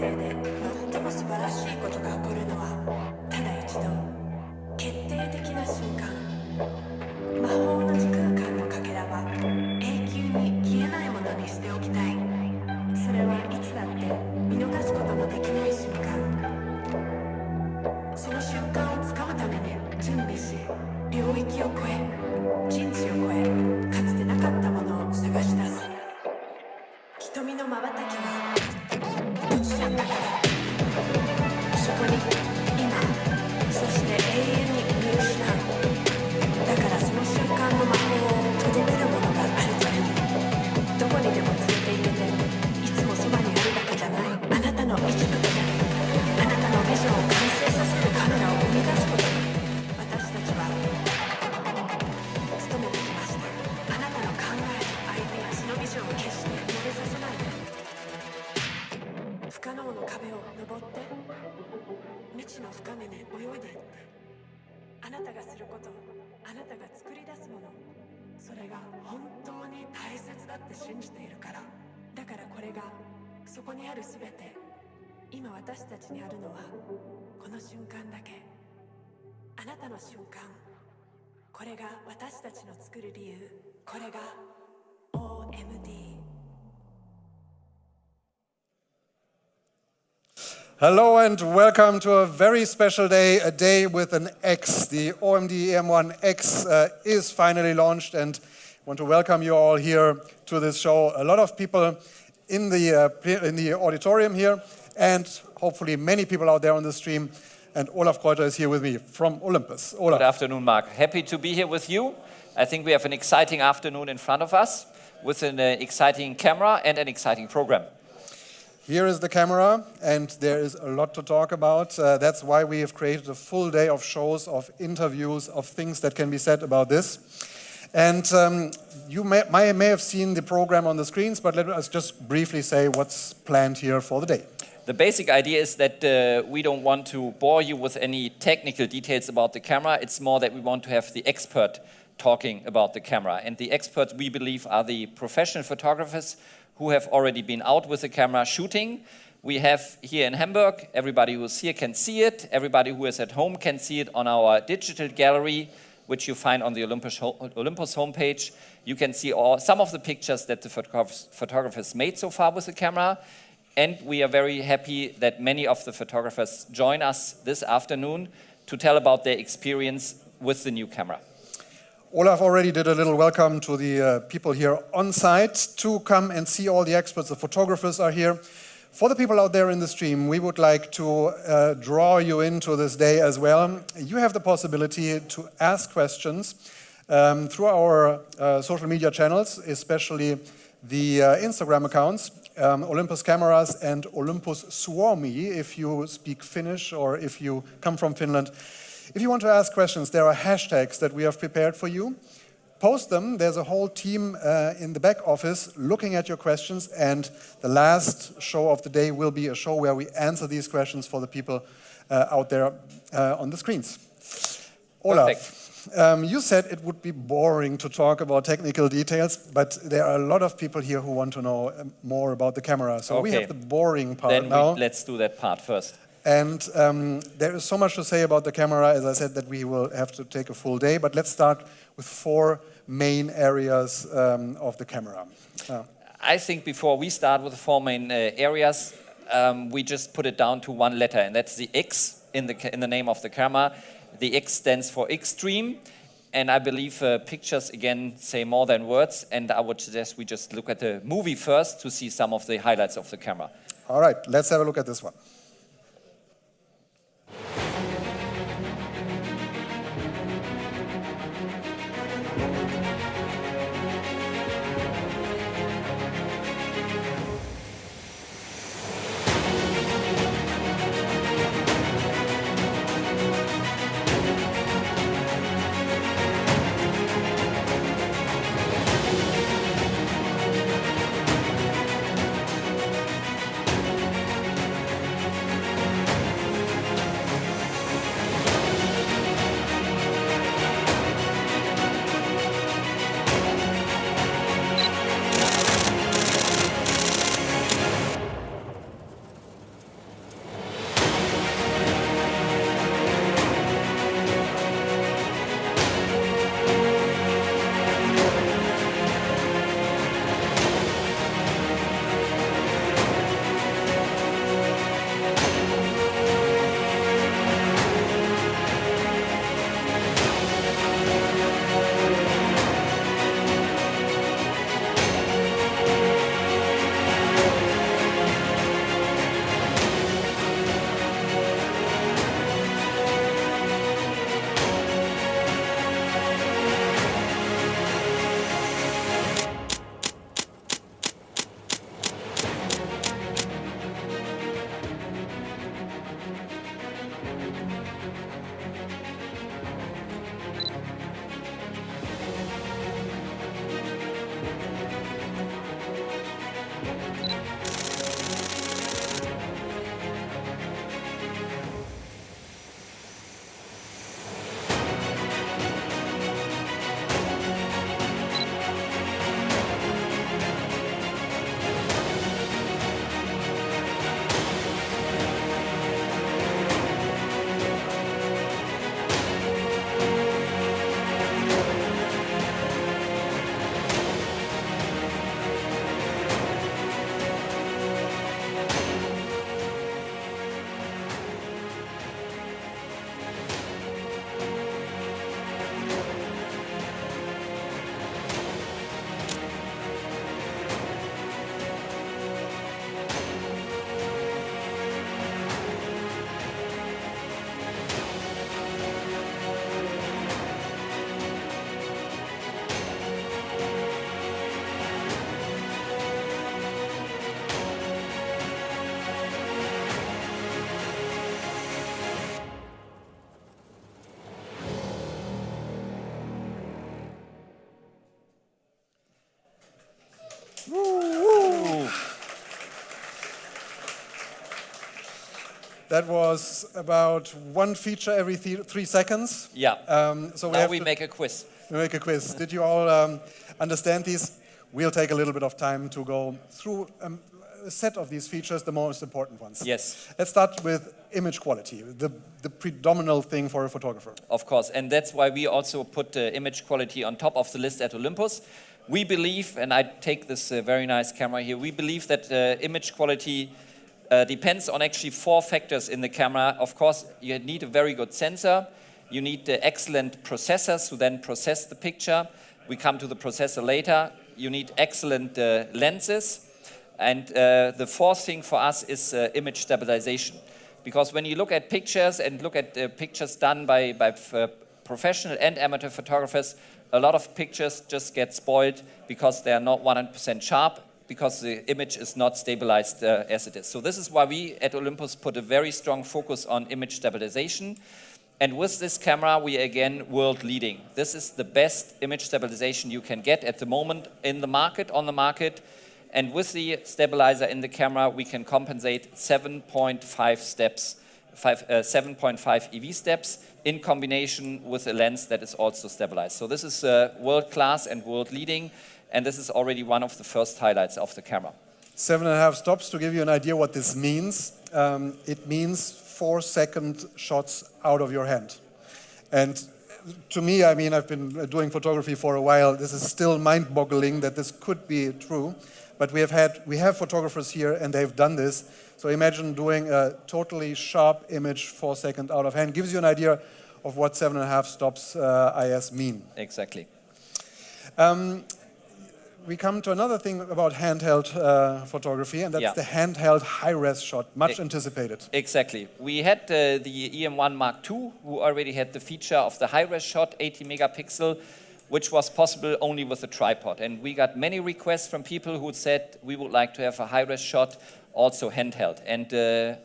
生で最も素晴らしいことが起こるのはただ一度、決定的な瞬間。魔法の時空間のかけらは永久に消えないものにしておきたい。それはいつだって見逃すことのできない瞬間。その瞬間をつかむために準備し、領域を超え、人知を超え、かつてなかったものを探し出す。瞳の瞬きは突然だから、そこに今、そして永遠に見失う。だからその瞬間の魔法をとどめるものがあるといい。どこにでも連れて行けて、いつもそばにあるだけじゃない、あなたの一部となり、あなたのビジョンを完成させるカメラを生み出すことに、私たちは努めてきました。あなたの考え、アイデア、そのビジョンを決して漏れさせないで。不可能の壁を登って、未知の深みに泳いでいって、あなたがすること、あなたが作り出すもの、それが本当に大切だって信じているから。だからこれが、そこにあるすべて、今私たちにあるのはこの瞬間だけ。あなたの瞬間、これが私たちの作る理由。これが OM-D。 Hello and welcome to a very special day, a day with an X. The OM-D E-M1X is finally launched, and I want to welcome you all here to this show. A lot of people in the auditorium here, and hopefully many people out there on the stream. And Olaf Kreuter is here with me from Olympus. Olaf. Good afternoon, Mark. Happy to be here with you. I think we have an exciting afternoon in front of us with an exciting camera and an exciting program. Here is the camera, and there is a lot to talk about. That's why we have created a full day of shows, of interviews, of things that can be said about this. And you may have seen the program on the screens, but let us just briefly say what's planned here for the day. The basic idea is that we don't want to bore you with any technical details about the camera. It's more that we want to have the expert talking about the camera. And the experts, we believe, are the professional photographers who have already been out with the camera shooting. We have here in Hamburg, everybody who is here can see it. Everybody who is at home can see it on our digital gallery, which you find on the Olympus homepage. You can see some of the pictures that the photographers made so far with the camera. And we are very happy that many of the photographers join us this afternoon to tell about their experience with the new camera. Olaf already did a little welcome to the people here on site to come and see all the experts. The photographers are here. For the people out there in the stream, we would like to draw you into this day as well. You have the possibility to ask questions through our social media channels, especially the Instagram accounts, Olympus Cameras and Olympus Suomi, if you speak Finnish or if you come from Finland. If you want to ask questions, there are hashtags that we have prepared for you. Post them. There's a whole team in the back office looking at your questions, and the last show of the day will be a show where we answer these questions for the people out there on the screens. Olaf, you said it would be boring to talk about technical details, but there are a lot of people here who want to know more about the camera. So we have the boring part now. Let's do that part first. And there is so much to say about the camera, as I said, that we will have to take a full day. But let's start with 4 main areas of the camera. I think before we start with the 4 main areas, we just put it down to one letter, and that's the X in the name of the camera. The X stands for extreme, and I believe pictures, again, say more than words, and I would suggest we just look at the movie first to see some of the highlights of the camera. All right, let's have a look at this one. That was about one feature every 3 seconds. Yeah. So now we make a quiz. We make a quiz. Did you all understand these? We'll take a little bit of time to go through a set of these features, the most important ones. Yes. Let's start with image quality, the predominant thing for a photographer. Of course, and that's why we also put image quality on top of the list at Olympus. We believe, and I take this very nice camera here, we believe that image quality depends on actually 4 factors in the camera. Of course, you need a very good sensor, you need excellent processors to then process the picture. We come to the processor later. You need excellent lenses. And the 4th thing for us is image stabilization. Because when you look at pictures and look at pictures done by professional and amateur photographers, a lot of pictures just get spoiled because they are not 100% sharp, because the image is not stabilized as it is. So this is why we at Olympus put a very strong focus on image stabilization. And with this camera, we are again world leading. This is the best image stabilization you can get at the moment in the market, on the market. And with the stabilizer in the camera, we can compensate 7.5 steps, 7.5 EV steps in combination with a lens that is also stabilized. So this is world class and world leading, and this is already one of the first highlights of the camera. 7.5 stops, to give you an idea what this means. It means 4-second shots out of your hand. And to me, I mean, I've been doing photography for a while. This is still mind-boggling that this could be true. But we have photographers here, and they've done this. So imagine doing a totally sharp image 4 seconds out of hand. Gives you an idea of what 7.5 stops IS mean. Exactly. We come to another thing about handheld photography, and that's the handheld high-res shot, much anticipated. Exactly. We had the E-M1X, who already had the feature of the high-res shot, 80 megapixel, which was possible only with a tripod. And we got many requests from people who said, we would like to have a high-res shot, also handheld. And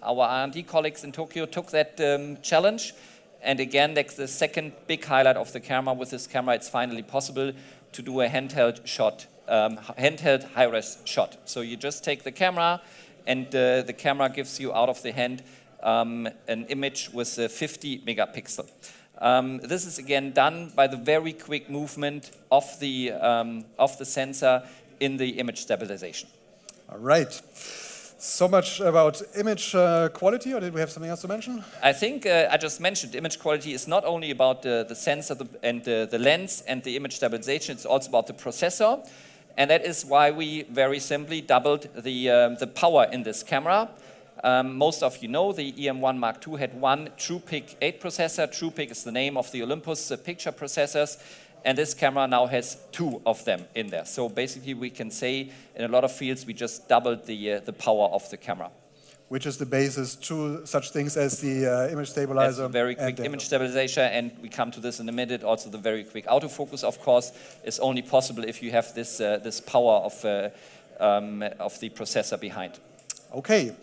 our R&D colleagues in Tokyo took that challenge. And again, that's the second big highlight of the camera. With this camera, it's finally possible to do a handheld shot, handheld high-res shot. So you just take the camera, and the camera gives you out of the hand an image with 50 megapixel. This is again done by the very quick movement of the sensor in the image stabilization. All right. So much about image quality, or did we have something else to mention? I think I just mentioned image quality is not only about the sensor and the lens and the image stabilization, it's also about the processor. And that is why we very simply doubled the power in this camera. Most of you know the E-M1X had one TruePic 8 processor. TruePic is the name of the Olympus picture processors. And this camera now has 2 of them in there. So basically we can say in a lot of fields we just doubled the power of the camera. Which is the basis to such things as the image stabilizer. That's very quick image stabilization, and we come to this in a minute. Also the very quick autofocus, of course, is only possible if you have this, this power of the processor behind. Okay.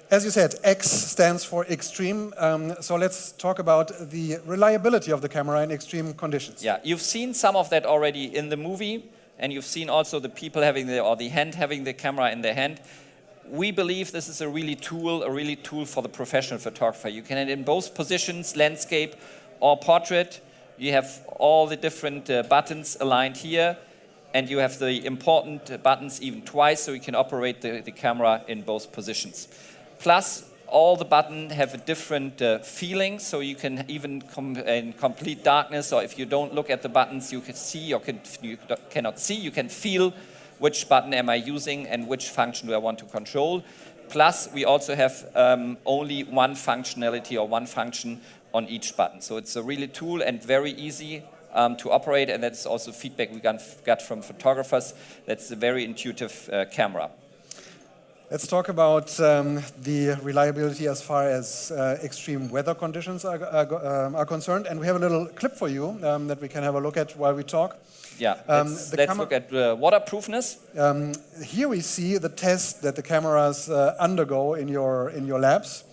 As you said, X stands for extreme, so let's talk about the reliability of the camera in extreme conditions. Yeah, you've seen some of that already in the movie, and you've seen also the people having the hand having the camera in their hand. We believe this is a really tool for the professional photographer. You can, in both positions, landscape or portrait, you have all the different buttons aligned here, and you have the important buttons even twice, so you can operate the camera in both positions. Plus, all the buttons have a different feeling, so you can even in complete darkness, or if you don't look at the buttons, you can see or you cannot see, you can feel which button am I using and which function do I want to control. Plus, we also have only one functionality or one function on each button. So it's a really tool and very easy to operate, and that's also feedback we got from photographers. That's a very intuitive camera. Let's talk about the reliability as far as extreme weather conditions are concerned. And we have a little clip for you that we can have a look at while we talk. Yeah, let's look at waterproofness. Here we see the test that the cameras undergo in your labs,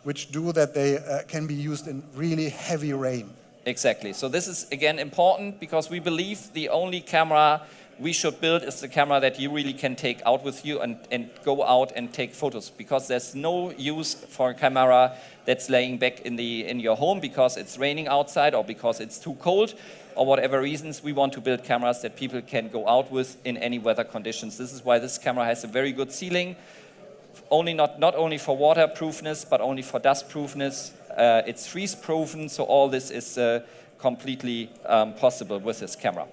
which do that they can be used in really heavy rain. Exactly. So this is, again, important because we believe the only camera we should build is the camera that you really can take out with you and go out and take photos, because there's no use for a camera that's laying back in your home because it's raining outside or because it's too cold or whatever reasons. We want to build cameras that people can go out with in any weather conditions. This is why this camera has a very good sealing, not only for waterproofness but only for dustproofness. It's freeze-proven, so all this is completely possible with this camera.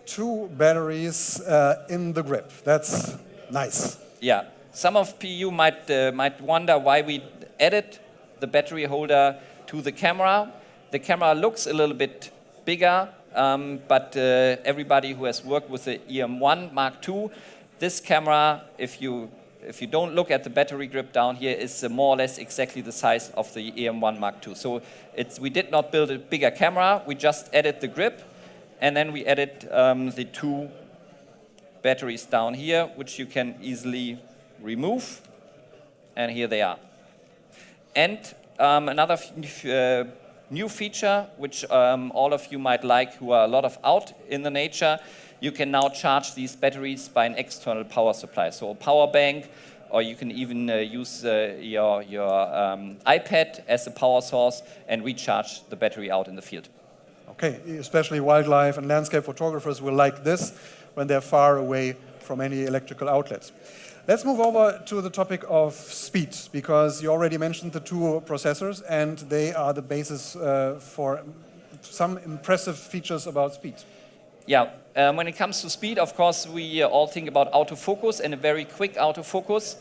2 batteries in the grip. That's nice. Yeah. Some of you might wonder why we added the battery holder to the camera. The camera looks a little bit bigger, but everybody who has worked with the EM1X, this camera, if you don't look at the battery grip down here, is more or less exactly the size of the EM1X. So we did not build a bigger camera, we just added the grip, and then we added the 2 batteries down here, which you can easily remove, and here they are. And another new feature, which all of you might like who are a lot of out in the nature, you can now charge these batteries by an external power supply. So a power bank, or you can even use your iPad as a power source and recharge the battery out in the field. Okay, especially wildlife and landscape photographers will like this when they're far away from any electrical outlets. Let's move over to the topic of speed, because you already mentioned the 2 processors, and they are the basis for some impressive features about speed. Yeah, when it comes to speed, of course, we all think about autofocus and a very quick autofocus.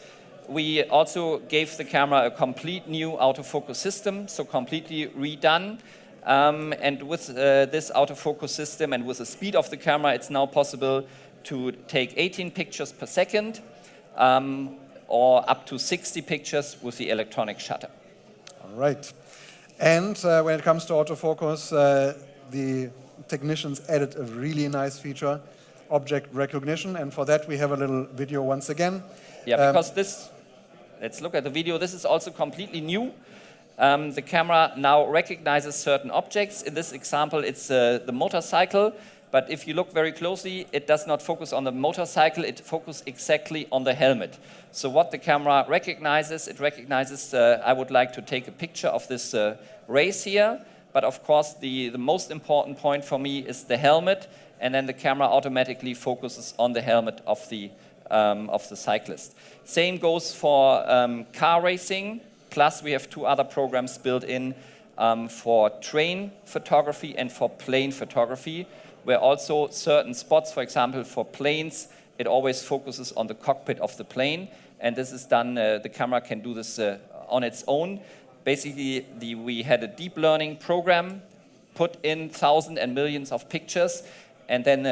We also gave the camera a complete new autofocus system, so completely redone. And with this autofocus system and with the speed of the camera, it's now possible to take 18 pictures per second, or up to 60 pictures with the electronic shutter. All right. And when it comes to autofocus, the technicians added a really nice feature, object recognition, and for that we have a little video once again. Yeah, because let's look at the video. This is also completely new. The camera now recognizes certain objects. In this example, it's the motorcycle. But if you look very closely, it does not focus on the motorcycle, it focuses exactly on the helmet. So what the camera recognizes, it recognizes, I would like to take a picture of this race here, but of course the most important point for me is the helmet, and then the camera automatically focuses on the helmet of the cyclist. Same goes for car racing, plus we have 2 other programs built in for train photography and for plane photography, where also certain spots, for example, for planes, it always focuses on the cockpit of the plane, and this is done, the camera can do this on its own. Basically, we had a deep learning program, put in thousands and millions of pictures, and then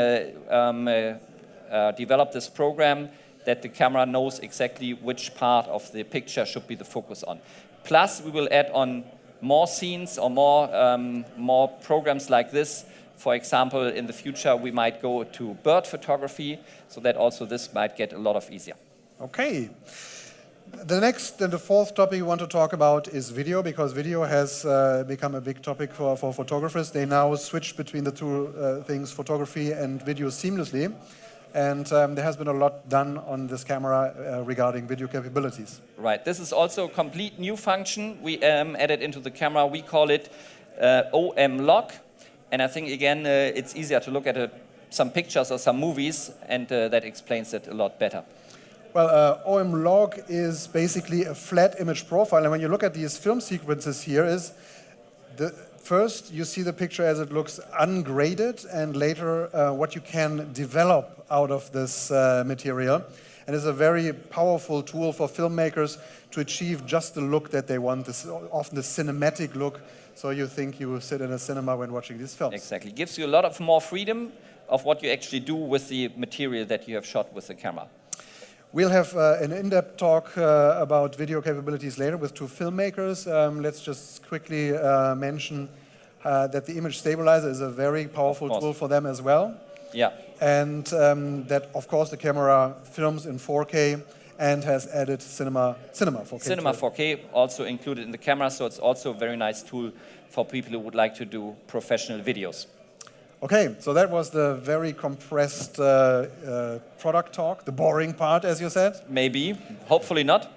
developed this program that the camera knows exactly which part of the picture should be the focus on. Plus, we will add on more scenes or more programs like this. For example, in the future, we might go to bird photography, so that also this might get a lot of easier. Okay. The next and the 4th topic we want to talk about is video, because video has become a big topic for photographers. They now switch between the 2 things, photography and video, seamlessly. And there has been a lot done on this camera regarding video capabilities. Right. This is also a complete new function we added into the camera. We call it OM-Log. And I think, again, it's easier to look at some pictures or some movies, and that explains it a lot better. Well, OM-Log is basically a flat image profile. And when you look at these film sequences here, first you see the picture as it looks ungraded, and later what you can develop out of this material. And it's a very powerful tool for filmmakers to achieve just the look that they want, often the cinematic look. So you think you will sit in a cinema when watching these films. Exactly. Gives you a lot of more freedom of what you actually do with the material that you have shot with the camera. We'll have an in-depth talk about video capabilities later with 2 filmmakers. Let's just quickly mention that the image stabilizer is a very powerful tool for them as well. Yeah. And that, of course, the camera films in 4K and has added Cinema 4K. Cinema 4K also included in the camera, so it's also a very nice tool for people who would like to do professional videos. Okay, so that was the very compressed product talk, the boring part, as you said. Maybe, hopefully not.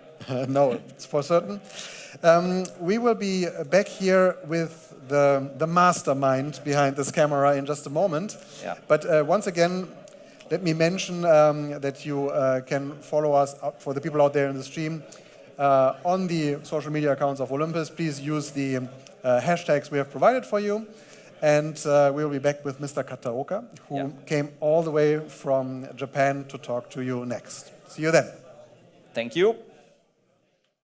No, it's for certain. We will be back here with the mastermind behind this camera in just a moment. Yeah. But once again, let me mention that you can follow us, for the people out there in the stream, on the social media accounts of Olympus. Please use the hashtags we have provided for you. And we'll be back with Mr. Kataoka, who came all the way from Japan to talk to you next. See you then. Thank you.